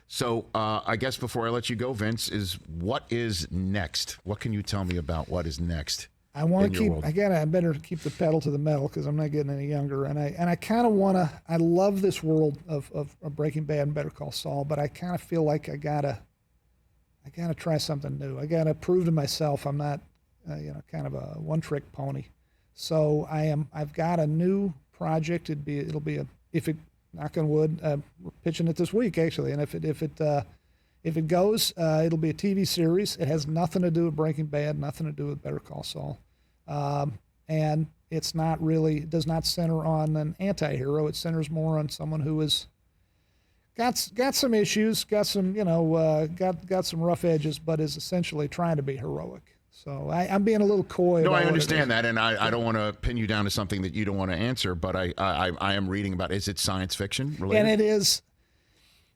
So I guess before I let you go, Vince, what is next? What can you tell me about what is next? I want to keep. I better keep the pedal to the metal because I'm not getting any younger, and I kind of want to. I love this world of Breaking Bad and Better Call Saul, but I kind of feel like I gotta try something new. I gotta prove to myself I'm not, kind of a one-trick pony. So I've got a new project. It'll be knock on wood, we're pitching it this week actually, and if it goes, it'll be a TV series. It has nothing to do with Breaking Bad, nothing to do with Better Call Saul. And it does not center on an anti-hero. It centers more on someone who is got some issues, got some rough edges, but is essentially trying to be heroic. So I'm being a little coy. No, I understand that, and I don't want to pin you down to something that you don't want to answer, but I am reading about, is it science fiction related? And it is.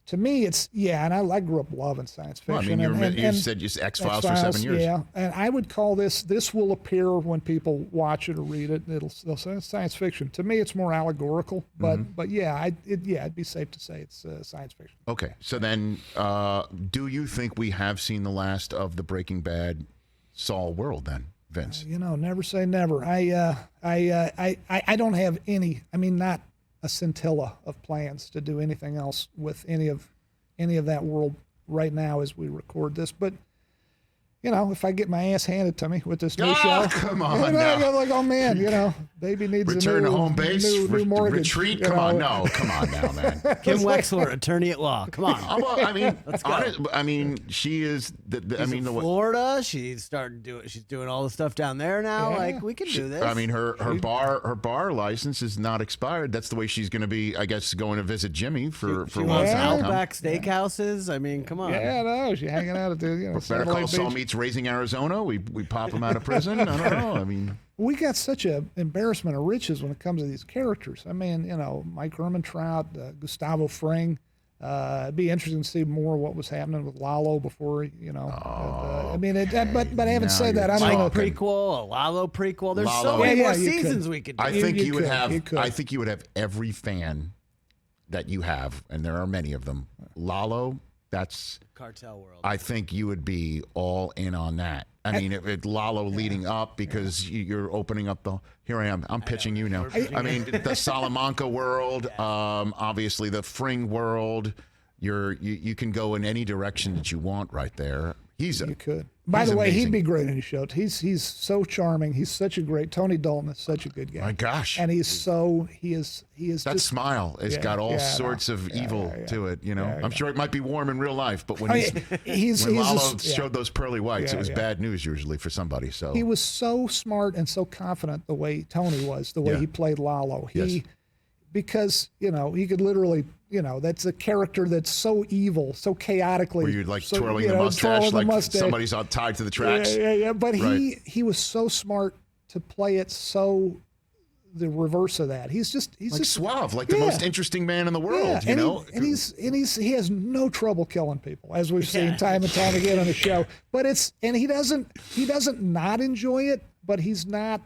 To me, and I grew up loving science fiction. Well, I mean, you said just X-Files for 7 years. Yeah, and I would call this will appear when people watch it or read it. They'll say it's science fiction. To me, it's more allegorical, but it'd be safe to say it's science fiction. Okay, so then, do you think we have seen the last of the Breaking Bad Saul world then, Vince? Never say never. I don't have any. I mean, not a scintilla of plans to do anything else with any of that world right now as we record this. But if I get my ass handed to me with this new show, come on, I'm like, oh man, baby needs return a new to home base, new mortgage. Retreat. Come on now, man. Kim Wexler, attorney at law. Come on. I mean, she is. Florida. She's doing all the stuff down there now. Yeah. Like we can do this. I mean, her bar license is not expired. That's the way she's going to be. I guess going to visit Jimmy for once. Outback steakhouses. I mean, come on. Yeah, no, she's hanging out at the Better Call Saul meets Raising Arizona. We pop him out of prison. I don't know. I mean, we got such an embarrassment of riches when it comes to these characters. I mean, Mike Ehrmantraut, Gustavo Fring. It'd be interesting to see more what was happening with Lalo before, I mean, but having said that, I don't know. Mike prequel, a Lalo prequel. There's so many more seasons we could do. I think you would have every fan that you have, and there are many of them. Lalo. That's cartel world. I think you would be all in on that. I mean, if Lalo leading up because you're opening up here I am. I'm pitching you now. I mean, the Salamanca world, obviously the Fring world. You can go in any direction that you want right there. You could. By the way, he'd be great in his show. He's so charming. He's such a great. Tony Dalton is such a good guy. My gosh. And he is. That just, smile has got all sorts of evil to it. I'm sure it might be warm in real life, but when Lalo showed those pearly whites, it was bad news usually for somebody. So he was so smart and so confident the way Tony was, the way he played Lalo. Because he could literally. That's a character that's so evil, so chaotically. Where you're like twirling the mustache like somebody's tied to the tracks. Yeah. But he was so smart to play it so the reverse of that. He's just suave, like the most interesting man in the world. He has no trouble killing people, as we've seen time and time again on the show. But he doesn't not enjoy it, but he's not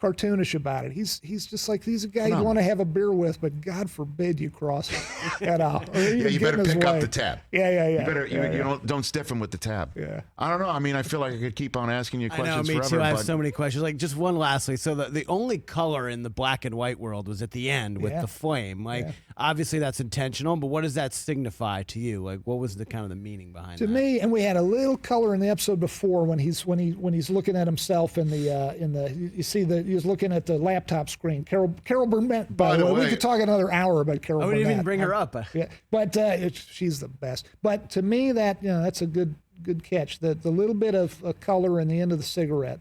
cartoonish about it. He's just like, he's a guy you want to have a beer with, but God forbid you cross him. You better pick up the tab. Yeah. Don't stiff him with the tab. Yeah. I don't know. I mean, I feel like I could keep on asking you questions forever. I know, me too. I have so many questions. Like, just one lastly. So the only color in the black and white world was at the end with the flame. Like, obviously that's intentional, but what does that signify to you? Like, what was the kind of the meaning behind that? To me, and we had a little color in the episode before when he's looking at himself in the you see he was looking at the laptop screen. Carol Burnett, by the way, we could talk another hour about Carol Burnett. I wouldn't even bring her up. But she's the best. But to me, that's a good catch. The little bit of color in the end of the cigarette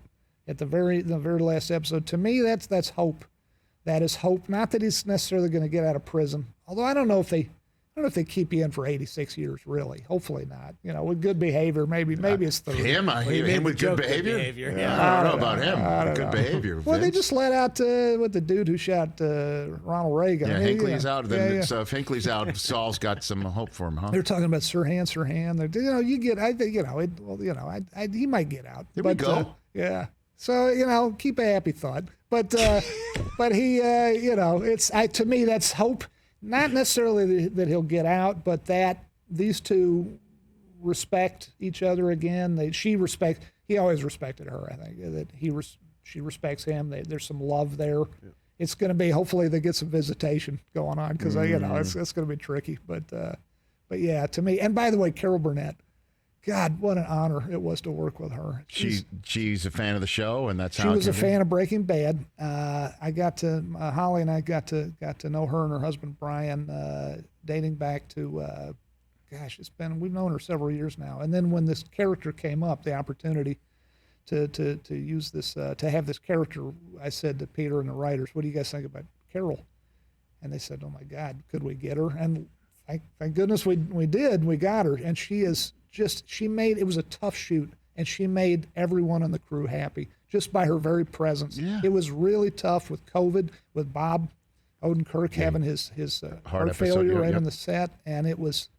at the very last episode. To me, that's hope. That is hope. Not that he's necessarily going to get out of prison. Although I don't know if they keep you in for 86 years, really. Hopefully not. With good behavior, maybe it's 30. Him with good behavior? I don't know about him. Good behavior. Well, they just let out with the dude who shot Ronald Reagan. Yeah, Hinckley's out. Then so if Hinckley's out, Saul's got some hope for him, huh? They're talking about Sirhan. He might get out. Here we go. So keep a happy thought. But he, to me, that's hope. Not necessarily that he'll get out, but that these two respect each other again. He always respected her. I think that she respects him. There's some love there. Yeah. It's going to be, hopefully they get some visitation going on, because it's going to be tricky. But yeah, to me. And by the way, Carol Burnett, God, what an honor it was to work with her. She's a fan of the show, and that's how she was a fan of Breaking Bad. I got to Holly and I got to know her and her husband Brian, dating back to we've known her several years now. And then when this character came up, the opportunity to use this to have this character, I said to Peter and the writers, "What do you guys think about Carol?" And they said, "Oh my God, could we get her?" And thank goodness we did. We got her, and she made it was a tough shoot, and she made everyone on the crew happy just by her very presence. Yeah. It was really tough with COVID, with Bob Odenkirk having his heart failure on the set, and it was,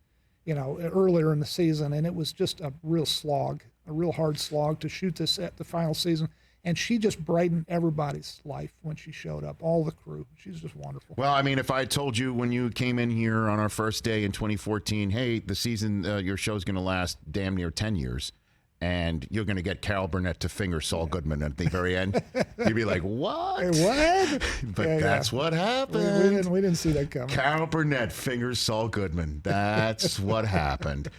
earlier in the season, and it was just a real slog, a real hard slog to shoot this at the final season. And she just brightened everybody's life when she showed up, all the crew. She's just wonderful. Well, I mean, if I told you when you came in here on our first day in 2014, hey, the season, your show's going to last damn near 10 years, and you're going to get Carol Burnett to finger Saul Goodman at the very end, you'd be like, what? What? But that's what happened. We didn't see that coming. Carol Burnett fingers Saul Goodman. That's what happened.